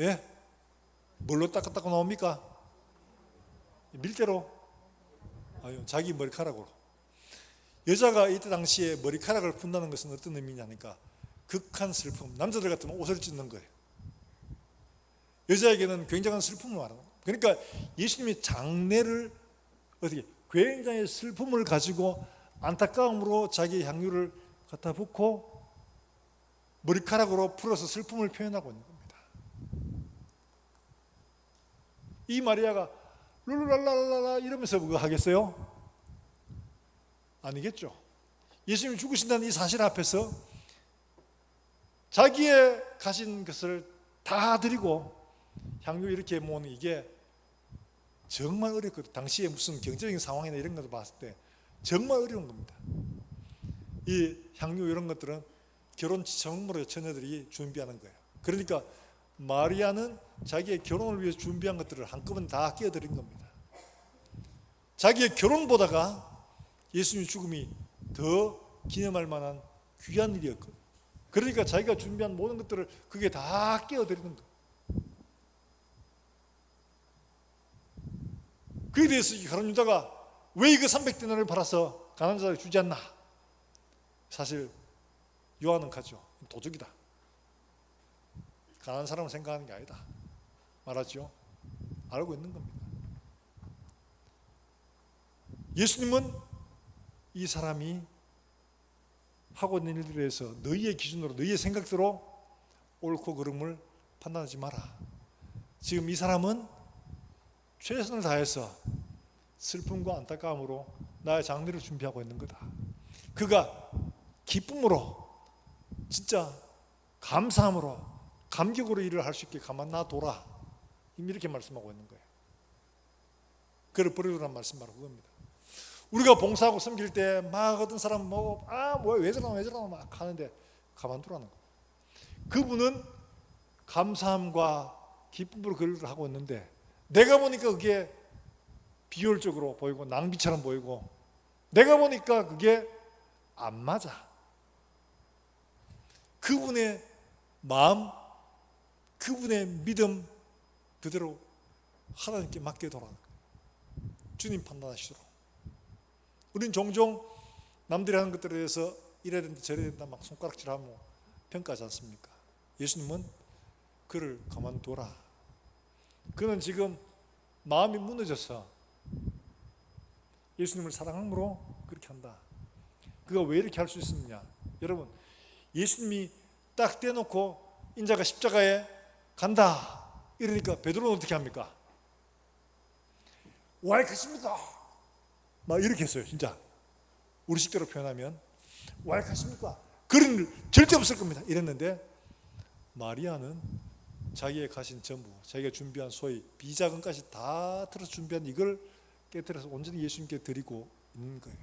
예? 뭘로 닦았다고 나옵니까? 밀대로? 아유, 자기 머리카락으로. 여자가 이때 당시에 머리카락을 푼다는 것은 어떤 의미냐니까 극한 슬픔. 남자들 같으면 옷을 찢는 거예요. 여자에게는 굉장한 슬픔을 말하는 거예요. 그러니까 예수님이 장례를 어떻게 굉장히 슬픔을 가지고 안타까움으로 자기 향유를 갖다 붓고 머리카락으로 풀어서 슬픔을 표현하고 있는 겁니다. 이 마리아가 룰랄랄랄라 이러면서 그거 하겠어요? 아니겠죠. 예수님이 죽으신다는 이 사실 앞에서 자기의 가진 것을 다 드리고 향유 이렇게 모으는 이게 정말 어렵거든요. 당시에 무슨 경제적인 상황이나 이런 것을 봤을 때 정말 어려운 겁니다. 이 향유 이런 것들은 결혼 전문으로 처녀들이 준비하는 거예요. 그러니까 마리아는 자기의 결혼을 위해서 준비한 것들을 한꺼번에 다 끼어들인 겁니다. 자기의 결혼보다가 예수님의 죽음이 더 기념할 만한 귀한 일이었거든요. 그러니까 자기가 준비한 모든 것들을 그게 다 끼어들이는 거예요. 그에 대해서 가룟 유다가 왜 이거 300데나리를 팔아서 가난한 자에게 주지 않나? 사실 요한은 가죠. 도둑이다. 가난한 사람을 생각하는 게 아니다. 말하죠. 알고 있는 겁니다. 예수님은 이 사람이 하고 있는 일들에 대해서 너희의 기준으로 너희의 생각대로 옳고 그름을 판단하지 마라. 지금 이 사람은 최선을 다해서 슬픔과 안타까움으로 나의 장례를 준비하고 있는 거다. 그가 기쁨으로 진짜 감사함으로 감격으로 일을 할 수 있게 가만 놔둬라. 이렇게 말씀하고 있는 거예요. 그를 버리라는 말씀 바로 그겁니다. 우리가 봉사하고 섬길 때 막 어떤 사람 왜 저러나 막 하는데 가만두라는 거예요. 그분은 감사함과 기쁨으로 그 일을 하고 있는데 내가 보니까 그게 비효율적으로 보이고 낭비처럼 보이고 내가 보니까 그게 안 맞아. 그분의 마음, 그분의 믿음 그대로 하나님께 맡겨둬라. 주님 판단하시도록. 우린 종종 남들이 하는 것들에 대해서 이래야 된다 저래야 된다 막 손가락질하고 평가하지 않습니까? 예수님은 그를 가만둬라. 그는 지금 마음이 무너져서 예수님을 사랑함으로 그렇게 한다. 그가 왜 이렇게 할 수 있었느냐? 여러분, 예수님이 딱 떼놓고 인자가 십자가에 간다 이러니까 베드로는 어떻게 합니까? 와 가십니까? 막 이렇게 했어요. 진짜 우리 식대로 표현하면 와 가십니까? 그런 일 절대 없을 겁니다 이랬는데, 마리아는 자기의 가신 전부, 자기가 준비한 소위 비자금까지 다 틀어서 준비한 이걸 깨뜨려서 온전히 예수님께 드리고 있는 거예요.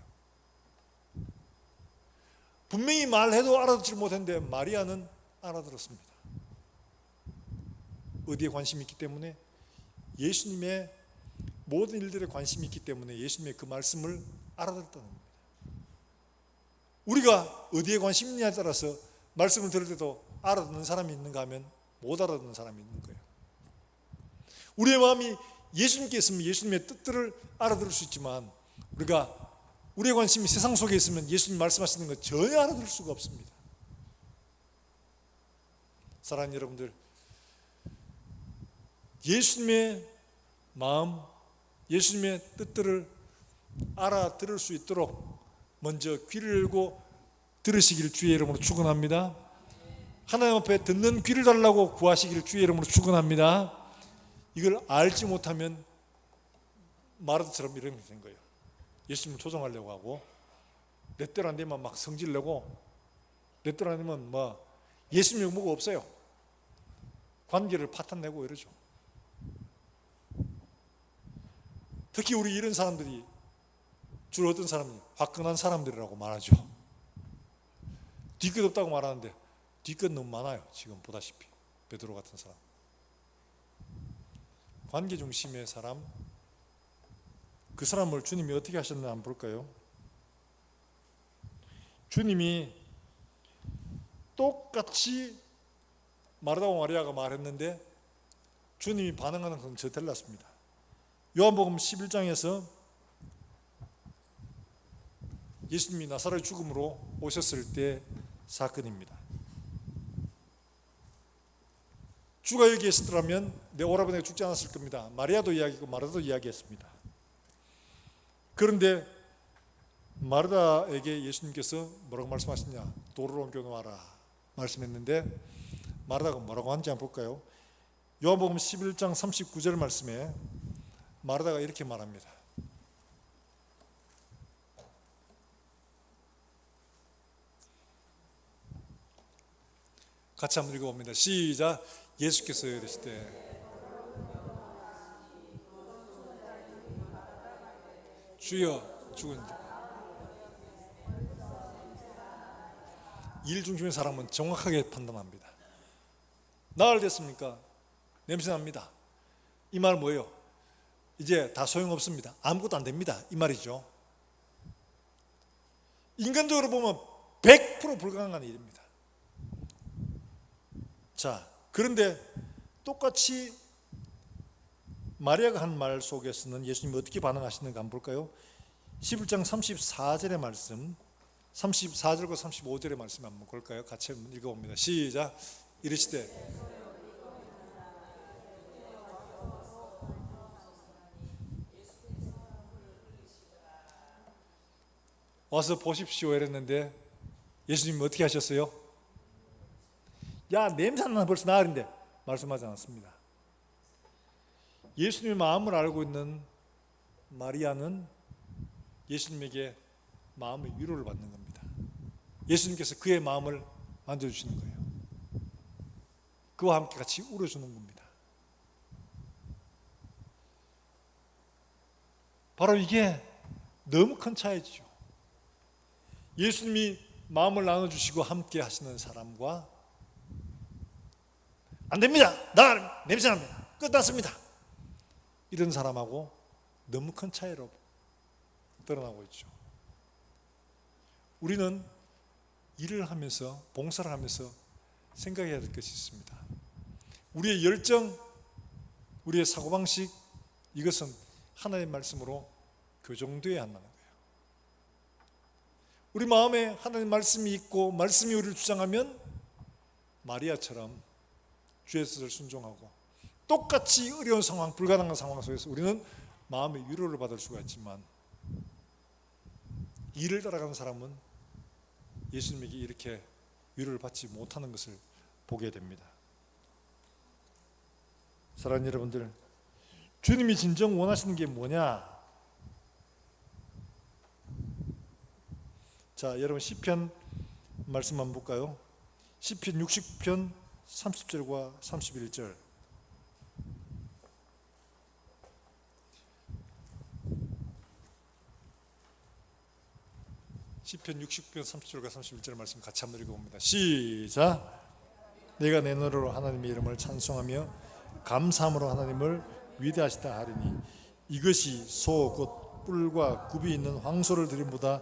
분명히 말해도 알아듣지 못했는데 마리아는 알아들었습니다. 어디에 관심이 있기 때문에? 예수님의 모든 일들에 관심이 있기 때문에 예수님의 그 말씀을 알아들었다는 겁니다. 우리가 어디에 관심이 있냐에 따라서 말씀을 들을 때도 알아듣는 사람이 있는가 하면 못 알아듣는 사람이 있는 거예요. 우리의 마음이 예수님께 있으면 예수님의 뜻들을 알아들을 수 있지만, 우리의 관심이 세상 속에 있으면 예수님 말씀하시는 것 전혀 알아들을 수가 없습니다. 사랑하는 여러분들, 예수님의 마음, 예수님의 뜻들을 알아들을 수 있도록 먼저 귀를 열고 들으시길 주의 이름으로 축원합니다. 하나님 앞에 듣는 귀를 달라고 구하시길 주의 이름으로 축원합니다. 이걸 알지 못하면 마르다처럼 이런 게 된 거예요. 예수님을 조종하려고 하고, 내 뜻 안 되면 막 성질내고, 내 뜻 안 되면 뭐 예수님 뭐가 없어요. 관계를 파탄내고 이러죠. 특히 우리 이런 사람들이 주로 어떤 사람이 화끈한 사람들이라고 말하죠. 뒤끝 없다고 말하는데 뒤끝 너무 많아요. 지금 보다시피 베드로 같은 사람, 관계 중심의 사람, 그 사람을 주님이 어떻게 하셨나 한번 볼까요? 주님이 똑같이 마르다와 마리아가 말했는데 주님이 반응하는 것은 저 달랐습니다. 요한복음 11장에서 예수님이 나사렛 죽음으로 오셨을 때 사건입니다. 주가 여기 있었더라면 내 오라버니가 죽지 않았을 겁니다. 마리아도 이야기고 마르다도 이야기했습니다. 그런데 마르다에게 예수님께서 뭐라고 말씀하셨냐? 돌을 옮겨 놓아라 말씀했는데, 마르다가 뭐라고 하는지 한번 볼까요? 요한복음 11장 39절 말씀에 마르다가 이렇게 말합니다. 같이 한번 읽어봅니다. 시작. 예수께서 이르실 때 주여 죽은 일 중심의 사람은 정확하게 판단합니다. 나흘 됐습니까? 냄새납니다. 이 말 뭐예요? 이제 다 소용없습니다. 아무것도 안 됩니다. 이 말이죠. 인간적으로 보면 100% 불가능한 일입니다. 자, 그런데 똑같이 마리아가 한 말 속에서는 예수님이 어떻게 반응하시는가 한번 볼까요? 11장 34절의 말씀, 34절과 35절의 말씀 한번 볼까요? 같이 한번 읽어봅니다. 시작. 이르시되 와서 보십시오 이랬는데 예수님이 어떻게 하셨어요? 야, 냄새나 벌써 나흘인데 말씀하지 않았습니다. 예수님의 마음을 알고 있는 마리아는 예수님에게 마음의 위로를 받는 겁니다. 예수님께서 그의 마음을 만져주시는 거예요. 그와 함께 같이 울어주는 겁니다. 바로 이게 너무 큰 차이죠. 예수님이 마음을 나눠주시고 함께 하시는 사람과 안 됩니다, 나 냄새납니다, 끝났습니다, 이런 사람하고 너무 큰 차이로 드러나고 있죠. 우리는 일을 하면서 봉사를 하면서 생각해야 될 것이 있습니다. 우리의 열정, 우리의 사고방식, 이것은 하나님의 말씀으로 교정되어야 한다는 거예요. 우리 마음에 하나님의 말씀이 있고 말씀이 우리를 주장하면 마리아처럼 주의 뜻을 순종하고, 똑같이 어려운 상황, 불가능한 상황 속에서 우리는 마음의 위로를 받을 수가 있지만, 이를 따라가는 사람은 예수님에게 이렇게 위로를 받지 못하는 것을 보게 됩니다. 사랑하는 여러분들, 주님이 진정 원하시는 게 뭐냐? 자, 여러분 시편 말씀 한번 볼까요? 시편 60편 30절과 31절. 시편 60편 30절과 31절 말씀 같이 한번 읽어봅니다. 시작. 내가 내 노래로 하나님의 이름을 찬송하며 감사함으로 하나님을 위대하시다 하리니 이것이 소 곧 뿔과 굽이 있는 황소를 드림보다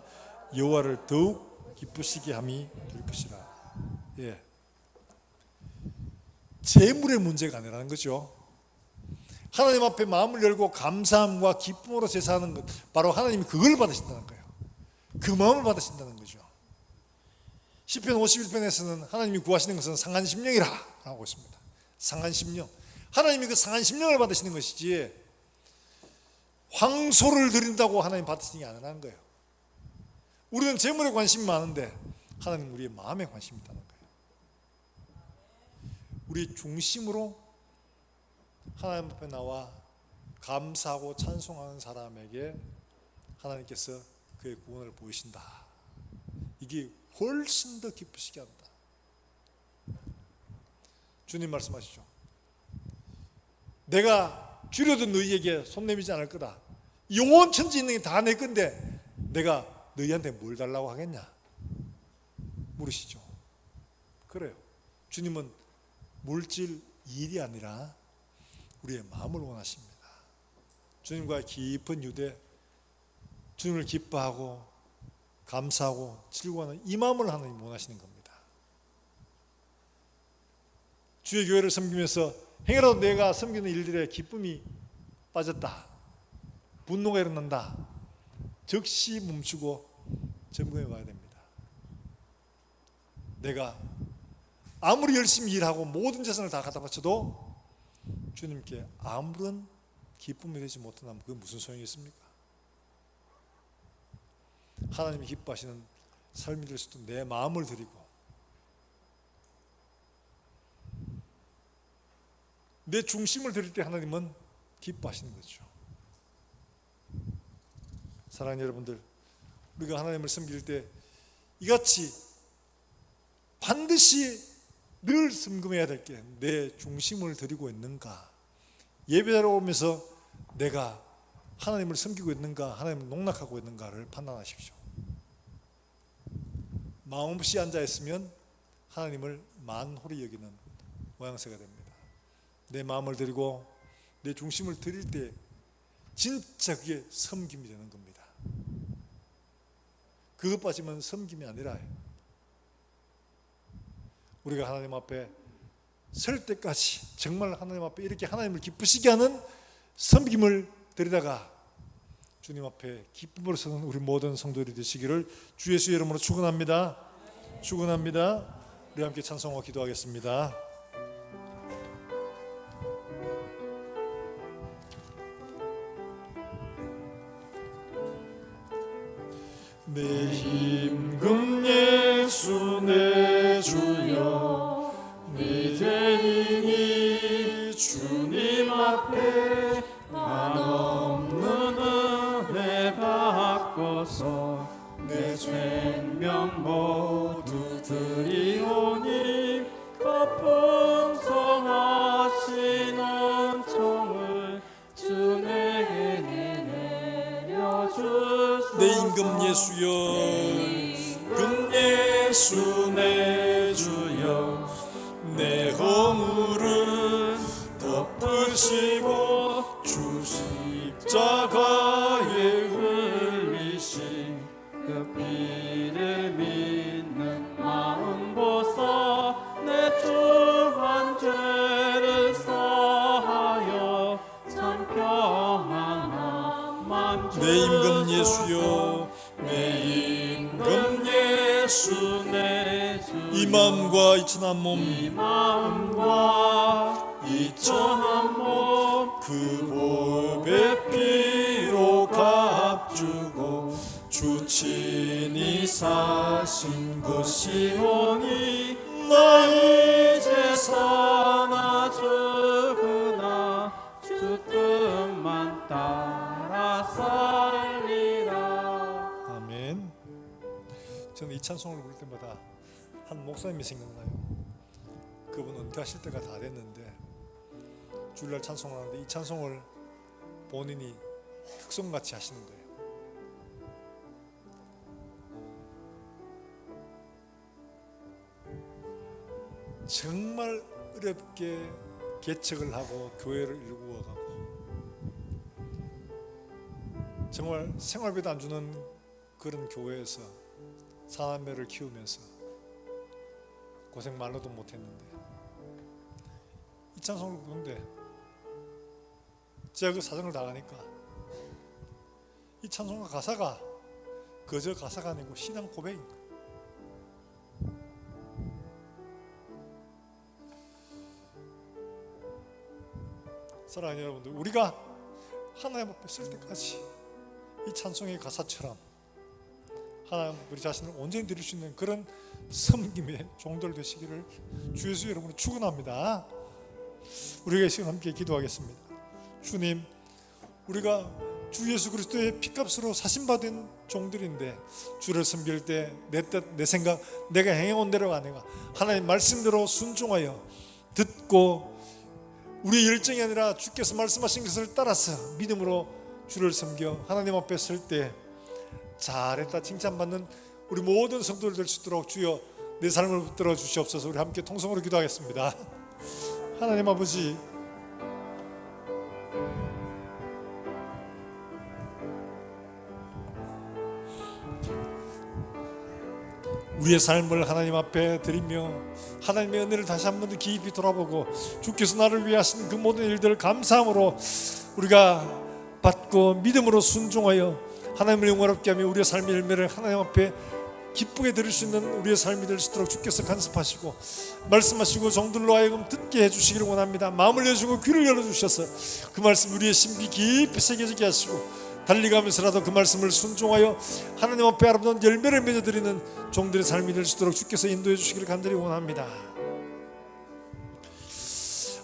여호와를 더욱 기쁘시게 함이 될 것이라. 예, 재물의 문제가 아니라는 거죠. 하나님 앞에 마음을 열고 감사함과 기쁨으로 제사하는 것, 바로 하나님이 그걸 받으신다는 거예요. 그 마음을 받으신다는 거죠. 시편 51편에서는 하나님이 구하시는 것은 상한 심령이라 하고 있습니다. 상한 심령, 하나님이 그 상한 심령을 받으시는 것이지 황소를 드린다고 하나님 받으시는 게 아니라는 거예요. 우리는 재물에 관심이 많은데 하나님은 우리의 마음에 관심이 있다는 거예요. 우리 중심으로 하나님 앞에 나와 감사하고 찬송하는 사람에게 하나님께서 그의 구원을 보이신다. 이게 훨씬 더 기쁘시게 한다. 주님 말씀하시죠. 내가 줄여도 너희에게 손 내미지 않을 거다. 영원 천지 있는 게 다 내 건데 내가 너희한테 뭘 달라고 하겠냐 물으시죠. 그래요. 주님은 물질 일이 아니라 우리의 마음을 원하십니다. 주님과의 깊은 유대, 주님을 기뻐하고 감사하고 즐거워하는 이 마음을 하나님 원하시는 겁니다. 주의 교회를 섬기면서 행여라도 내가 섬기는 일들에 기쁨이 빠졌다, 분노가 일어난다, 즉시 멈추고 점검해 봐야 됩니다. 내가 아무리 열심히 일하고 모든 재산을 다 갖다 바쳐도 주님께 아무런 기쁨이 되지 못한다면 그게 무슨 소용이 있습니까? 하나님이 기뻐하시는 삶이 될 수도 내 마음을 드리고 내 중심을 드릴 때 하나님은 기뻐하시는 거죠. 사랑하는 여러분들, 우리가 하나님을 섬길 때 이같이 반드시 늘 점검해야 될 게 내 중심을 드리고 있는가, 예배자로 오면서 내가 하나님을 섬기고 있는가, 하나님을 농락하고 있는가를 판단하십시오. 마음 없이 앉아있으면 하나님을 만홀히 여기는 모양새가 됩니다. 내 마음을 드리고 내 중심을 드릴 때 진짜 그게 섬김이 되는 겁니다. 그것 빠지면 섬김이 아니라 우리가 하나님 앞에 설 때까지 정말 하나님 앞에 이렇게 하나님을 기쁘시게 하는 섬김을 드리다가 주님 앞에 기쁨으로 서는 우리 모든 성도들이 되시기를 주 예수의 이름으로 축원합니다. 축원합니다. 우리 함께 찬송하고 기도하겠습니다. 내 힘금 예수 내 주여, 내 죄인이 주님 앞에 한없는 은혜 받고서 내 죄명 모두 드리오니 거품 성하시는 종을 주 내게 내려주소서. 내 임금 예수여, 금 예수 내 주여, 내 허물을 덮으시고 주 십자가에 흘리신 그 피를 믿는 마음 보사 내 주 내 임금 예수여, 내 임금 예수, 내 주 이 마음과 이천한 몸, 이 마음과 이천한 몸 그 보배 피로 값주고 주 친히 사신 것이오니 나 이제 사나 죽으나 주 뜻만 따라 살리라. 아멘. 저는 이 찬송을 부를 때마다 한 목사님이 생각나요. 그분은 은퇴하실 때가 다 됐는데 주일날 찬송을 하는데 이 찬송을 본인이 특송같이 하시는 거예요. 정말 어렵게 개척을 하고 교회를 일구어가고 정말 생활비도 안 주는 그런 교회에서 사남매를 키우면서 고생 말로도 못했는데 이 찬송을 부르는데 제가 그 사정을 다 아니까 이 찬송과 가사가 그저 가사가 아니고 신앙 고백인 거예요. 사랑하는 여러분들, 우리가 하나님 앞에 설 때까지 이 찬송의 가사처럼 하나님 우리 자신을 온전히 드릴 수 있는 그런 섬김의 종들 되시기를 주 예수 여러분을 축원합니다. 우리가 이 시간 함께 기도하겠습니다. 주님, 우리가 주 예수 그리스도의 피값으로 사신받은 종들인데 주를 섬길 때 내 뜻, 내 생각, 내가 행해온 대로가 아니라 하나님 말씀대로 순종하여 듣고 우리의 열정이 아니라 주께서 말씀하신 것을 따라서 믿음으로 주를 섬겨 하나님 앞에 설 때 잘했다 칭찬받는 우리 모든 성도들 될 수 있도록 주여 내 삶을 붙들어 주시옵소서. 우리 함께 통성으로 기도하겠습니다. 하나님 아버지, 우리의 삶을 하나님 앞에 드리며 하나님의 은혜를 다시 한 번 더 깊이 돌아보고 주께서 나를 위해 하신 그 모든 일들을 감사함으로 우리가 받고 믿음으로 순종하여 하나님을 영화롭게 하며 우리의 삶의 열매를 하나님 앞에 기쁘게 드릴 수 있는 우리의 삶이 될 수 있도록 주께서 간섭하시고 말씀하시고 종들로 하여금 듣게 해주시기를 원합니다. 마음을 열어주고 귀를 열어주셔서 그 말씀 우리의 심기 깊이 새겨지게 하시고 달리가면서라도 그 말씀을 순종하여 하나님 앞에 아름다운 열매를 맺어드리는 종들의 삶이 될 수 있도록 주께서 인도해 주시기를 간절히 원합니다.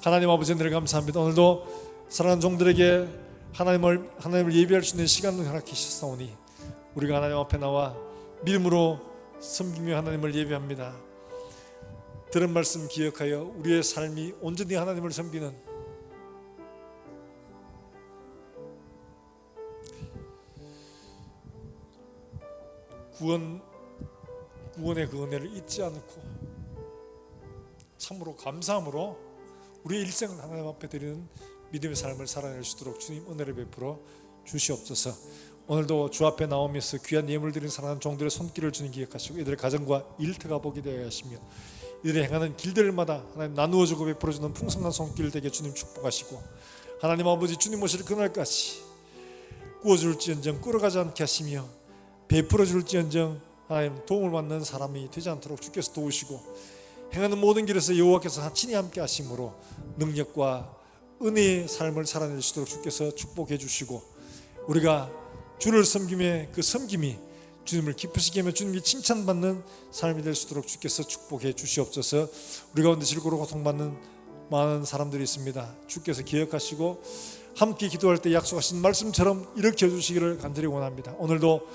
하나님 아버지 늘 감사합니다. 오늘도 사랑하는 종들에게 하나님을 예배할 수 있는 시간을 허락해 주셨사오니 우리가 하나님 앞에 나와 믿음으로 섬기며 하나님을 예배합니다. 들은 말씀 기억하여 우리의 삶이 온전히 하나님을 섬기는 구원의 그 은혜를 잊지 않고 참으로 감사함으로 우리의 일생을 하나님 앞에 드리는 믿음의 삶을 살아낼 수 있도록 주님 은혜를 베풀어 주시옵소서. 오늘도 주 앞에 나오면서 귀한 예물 드리는 사랑하는 종들의 손길을 주님 기억하시고 이들의 가정과 일터가 보게 되어 하시며 이들의 행하는 길들마다 하나님 나누어주고 베풀어주는 풍성한 손길 되게 주님 축복하시고 하나님 아버지 주님 오실 그날까지 구워줄지언정 끌어가지 않게 하시며 베풀어줄지언정 하나님 도움을 받는 사람이 되지 않도록 주께서 도우시고 행하는 모든 길에서 여호와께서 친히 함께 하심으로 능력과 은혜의 삶을 살아낼 수 있도록 주께서 축복해 주시고 우리가 주를 섬김의 그 섬김이 주님을 기쁘시게 하며 주님이 칭찬받는 삶이 될 수 있도록 주께서 축복해 주시옵소서. 우리 가운데 질고로 고통받는 많은 사람들이 있습니다. 주께서 기억하시고 함께 기도할 때 약속하신 말씀처럼 일으켜 주시기를 간절히 원합니다. 오늘도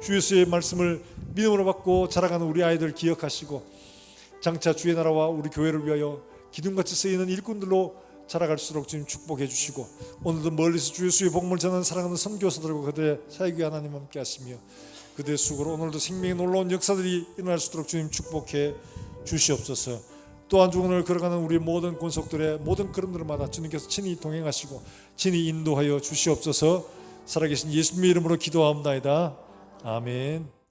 주 예수의 말씀을 믿음으로 받고 자라가는 우리 아이들 기억하시고 장차 주의 나라와 우리 교회를 위하여 기둥같이 쓰이는 일꾼들로 자라갈 수 있도록 주님 축복해 주시고 오늘도 멀리서 주 예수의 복음을 전하는 사랑하는 선교사들과 그들의 사역에 하나님 함께 하시며 그들의 수고로 오늘도 생명의 놀라운 역사들이 일어날 수 있도록 주님 축복해 주시옵소서. 또한 오늘 걸어가는 우리 모든 권속들의 모든 걸음들마다 주님께서 친히 동행하시고 친히 인도하여 주시옵소서. 살아계신 예수님의 이름으로 기도하옵나이다. 아멘.